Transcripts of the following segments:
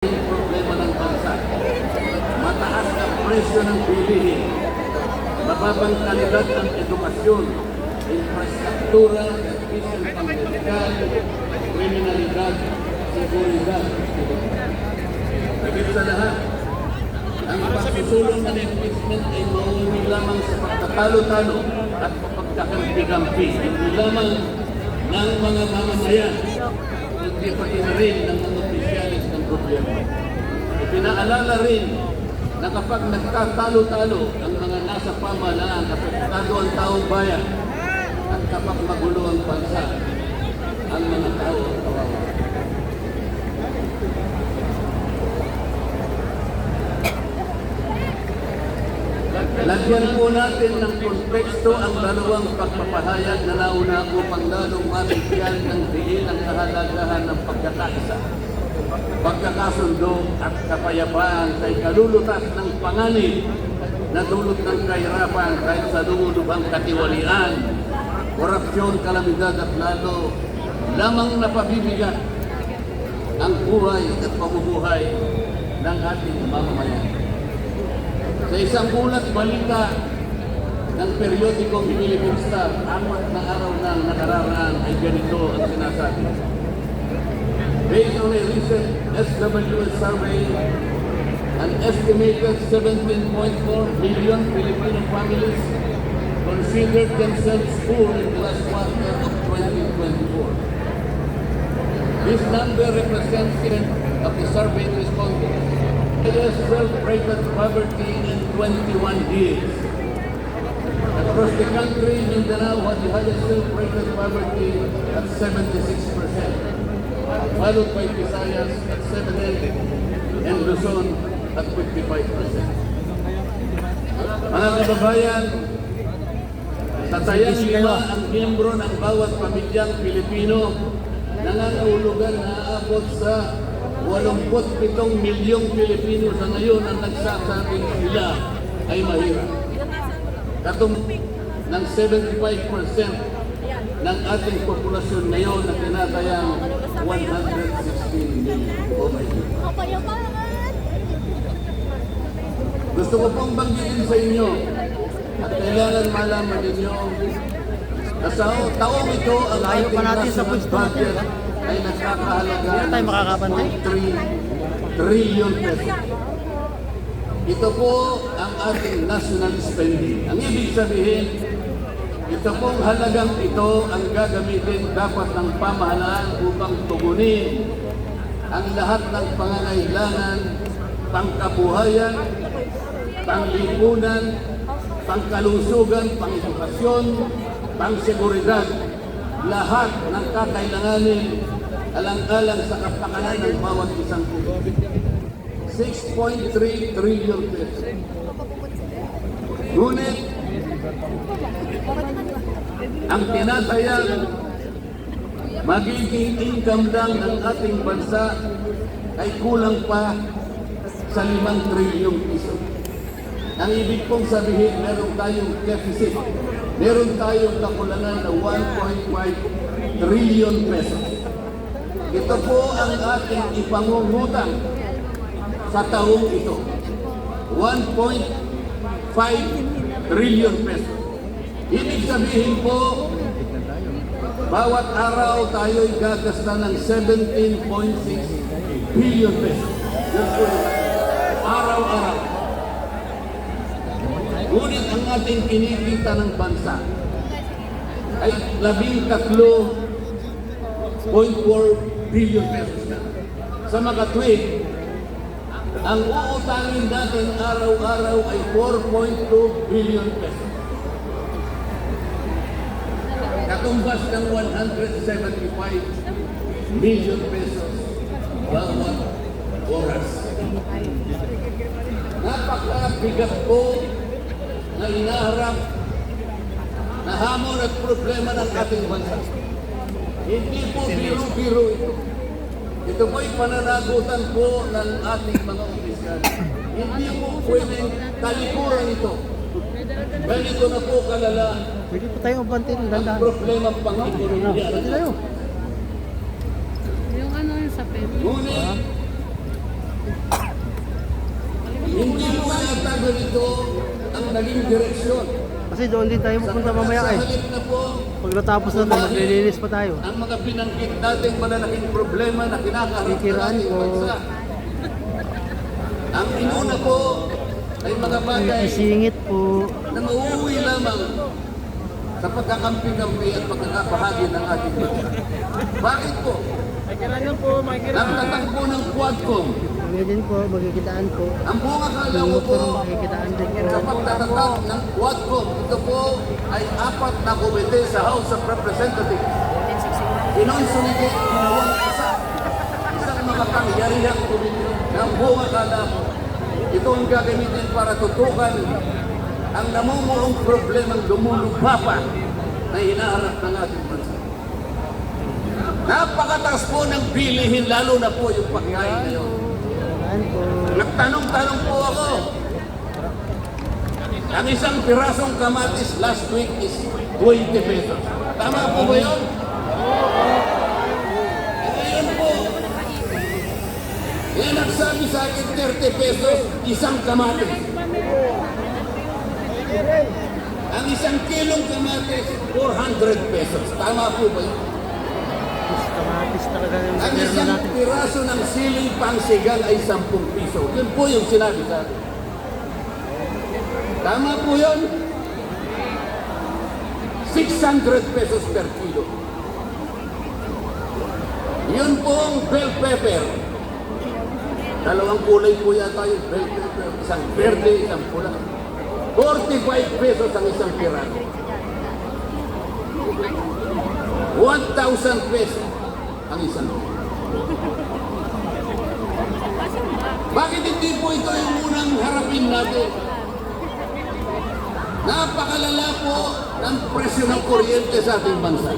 Problema ng bansa. Mataas ang presyo ng bilihin. Mababang kalidad ng edukasyon, infrastruktura, servisyo pangmedikal, kriminalidad, seguridad. Higit sa lahat, ang pagsusulong ng impeachment ay mauwi lamang sa pagkatalo-talo at pagkakampi-kampi, hindi lamang ng mga mamamayan, kundi pati na rin ng mga opisyalis ng gobyerno. Ipinaalala rin na kapag nagtatalo-talo ang mga nasa pamahalaan, apektado ang taong bayan, at kapag magulo ang bansa, ang mga tao ang kawawa. Lagyan po natin ng konteksto ang dalawang pagpapahayag na nauna upang lalong mabigyan ng diin ang kahalagahan ng pagkakaisa, pagkakasundo at kapayapaan sa ikalulutas ng panganib na dulot ng kahirapan kahit sa lumulubang katiwalian, korupsyon, kalamidad at lalo lamang napabibigat ang buhay at pamumuhay ng ating mamamayan. Sa isang ulat balita ng periodikong Philippine Star, 4 na araw ng nakararaan ay ganito ang sinasabi. Based on a recent SWS survey, an estimated 17.4 million Filipino families considered themselves poor in the last quarter of 2024. This number represents of the survey respondents. Highest self-rated poverty in 21 years. Across the country, Mindanao had the highest self-rated poverty at 76%, followed by Visayas at 7% and Luzon at 55%. Mga kababayan, sa tayang 5 ang miyembro ng bawat pamilyang Pilipino nangangahulugan na aabot sa 87 milyong Pilipino sa ngayon ang nagsasabing sila ay mahirap. Katumbas ng 75% ng ating populasyon ngayon na tinatayang 116 million. Oh my God. Gusto ko pong banggitin sa inyo at kailangan malaman ninyo na sa taong ito ang ating national budget ay nagkakahalaga ng 3 trillion pesos. Ito po ang ating national spending. Ang ibig sabihin, ito pong halagang ito ang gagamitin dapat ng pamahalaan upang tugunin ang lahat ng pangangailangan, pangkabuhayan, panglipunan, pangkalusugan, pang-edukasyon, pang-seguridad, lahat ng kakailanganin alang-alang sa kapakanan ng bawat isang Pilipino. 6.3 trillion pesos. Ngunit, ang tinatayang magiging income lang ng ating bansa ay kulang pa sa 5 trilyong piso. Ang ibig pong sabihin, meron tayong deficit. Meron tayong kakulangan na 1.5 trillion pesos. Ito po ang ating ipangungutang sa taong ito. 1.5 trillion pesos. Ibig sabihin po, bawat araw tayo'y gagasta ng 17.6 billion pesos. Araw-araw. Ngunit ang ating kinikita ng bansa ay 13.4 billion pesos na. Sa makatwid, ang uutangin natin araw-araw ay 4.2 billion pesos. Katumbas ng 175 million pesos bawat oras. Napakabigat po na inaharap na hamon at problema ng ating bansa. Hindi po biro-biro ito. Ito po'y pananagutan po ng ating mga opisyal. Hindi po pwedeng talikuran ito. Ganito na po kalala Pwede po tayo ubantin ng ang problema pang-ekonomiya. Pwede tayo. Yung ano yung sa pwede. Ngunit, ganito ang naging direksyon. Kasi doon din tayo pupunta mamaya Sa eh. halip na po, Pag natapos na ito, maglilinis pa tayo. ang mga binanggit nating malalaking problema na kinakaharap ng Titiraan ating ko. bansa. Ang inuna po ay mga bagay Isingit po. na mauuwi lamang sa pagkakampi-kampi at pagkakabahagi ng ating bansa. Bakit po? Nagtatag po ng Quadcom. Kami din po, magkikitaan po. Ang buong akala ko Tingin po, po, magkikitaan din po. sa pagtatatag ng Quadcom, ito po ay 4 na komite sa House of Representatives. Kinonsolidate, ginawang isang makapangyarihang komite ng buong akala ko. Ito ang gagamitin para tutukan ang namumuong problemang lumulubha pa na hinaharap ng ating bansa. Napakataas po ng bilihin, lalo na po yung pagkain ngayon. Kikitaan po. Nagtanong-tanong po ako. Ang isang pirasong kamatis last week is 20 pesos. Tama po ba yun? Ngayon po, yan nagsabi sa akin 30 pesos, isang kamatis. Ang isang kilong kamatis, 400 pesos. Tama po ba yun? Kamatis talaga yung Ang gobyerno isang natin. piraso ng siling pangsigang ay 10 piso. Yun po yung sinabi sa akin. Tama po yun. 600 pesos per kilo. Yun po ang bell pepper. Dalawang kulay po yata yung bell pepper. Isang verde, isang pula. 45 pesos ang isang piraso. 1,000 pesos ang isang. Bakit hindi po ito yung unang harapin natin? Napakalala po ng presyo ng kuryente sa ating bansa.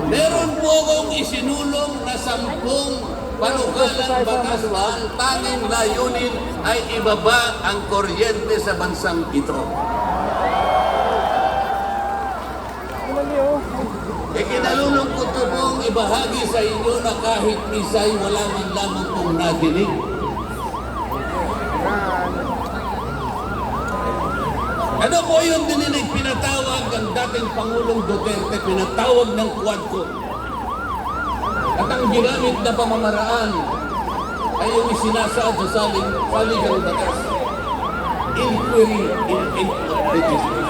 Meron po akong isinulong na 10 panukalang batas na ang tanging layunin ay ibaba ang kuryente sa bansang ito. Kinalulungkot ko pong ibahagi sa inyo na kahit misay wala man lamang pong nadinig. Ano po yung dininig? Pinatawag ang dating Pangulong Duterte, pinatawag ng Quadcom. At ang ginamit na pamamaraan ay yung isinasaad sa saligang batas. Inquiry in legislation.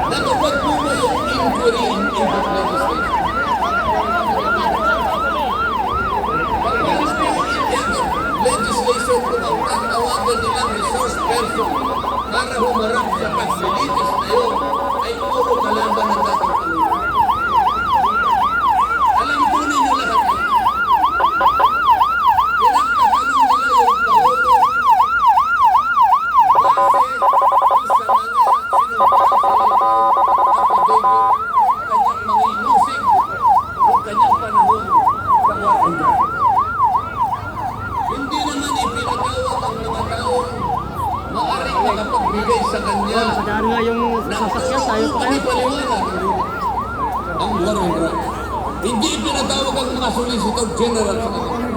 Natupad po ba yung inquiry in legislation? Pagkano po yung legislation kung ang tatawagan nilang resource person para humarap sa paglilitis na yun ay puro kalaban ng dating Pangulong. Alam po ninyo lahat yun. Pinagtatanong nila yung Pangulo base sa mga kanyang mga inusig noong kanyang panahon sa war on drugs. Hindi naman ipinatawag ang mga taong maaaring makapagbigay sa kanya Sadaan nga yung ng sasakyan tayo pa upang ipaliwanag ang war on drugs. Hindi ipinatawag ang mga solicitor general sa kanila.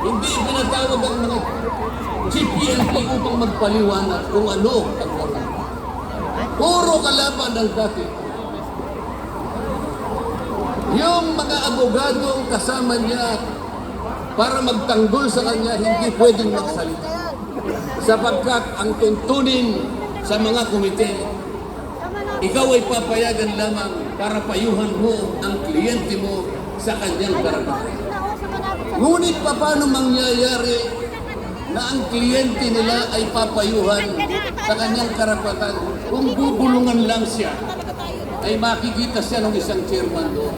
Hindi ipinatawag ang mga chief PNP upang magpaliwanag kung ano ang war on drugs. Puro kalaban ng dati. Yung mga abogadong kasama niya para magtanggol sa kanya, hindi pwedeng magsalita. Sapagkat ang tuntunin sa mga komite, ikaw ay papayagan lamang para payuhan mo ang kliyente mo sa kanyang karapatan. Ngunit paano mangyayari na ang kliyente nila ay papayuhan sa kanyang karapatan kung bubulungan lang siya, ay makikita siya ng isang chairman doon.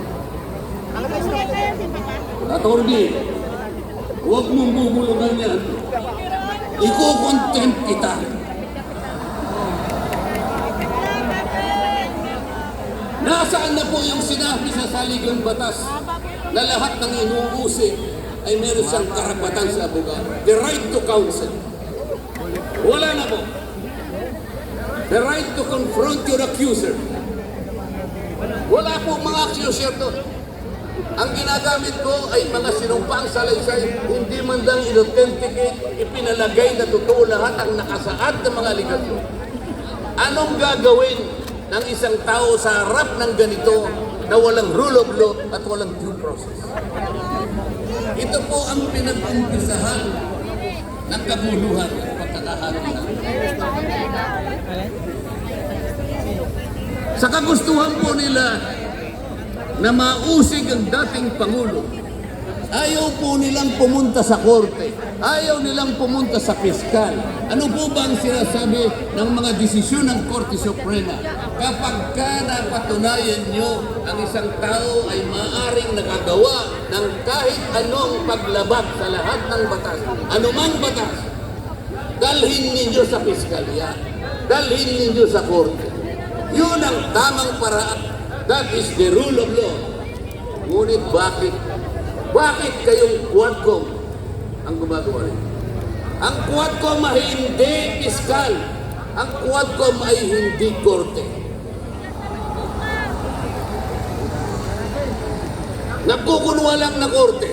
Attorney, huwag mong bubulungan yan. Iko-contempt kita. Nasaan na po yung sinabi sa saligang batas na lahat ng inuusig ay meron siyang karapatan sa abogado. The right to counsel. Wala na po. The right to confront your accuser. Wala po mga accuser doon. Ang ginagamit ko ay mga sinumpang salaysay, hindi man lang in-authenticate, ipinalagay na totoo lahat ang nakasaad ng mga aligasyon. Anong gagawin ng isang tao sa harap ng ganito na walang rule of law at walang due process? Ito po ang pinag-umpisahan ng kabuluhan at pagkakahalo natin. Sa kagustuhan po nila na mausig ang dating Pangulo, ayaw po nilang pumunta sa korte, ayaw nilang pumunta sa piskal. Ano po ba ang sinasabi ng mga desisyon ng Korte Suprema? Kapag ka napatunayan nyo ang isang tao ay maaaring nakagawa ng kahit anong paglabag sa lahat ng batas, anumang batas, dalhin ninyo sa piskalya, dalhin ninyo sa korte. Yun ang tamang paraan. That is the rule of law. Ngunit bakit? Bakit kayong Quadcom ang gumagawa rin? Ang Quadcom ay hindi piskal. Ang Quadcom ay hindi korte. Nagkukunwa lang na korte.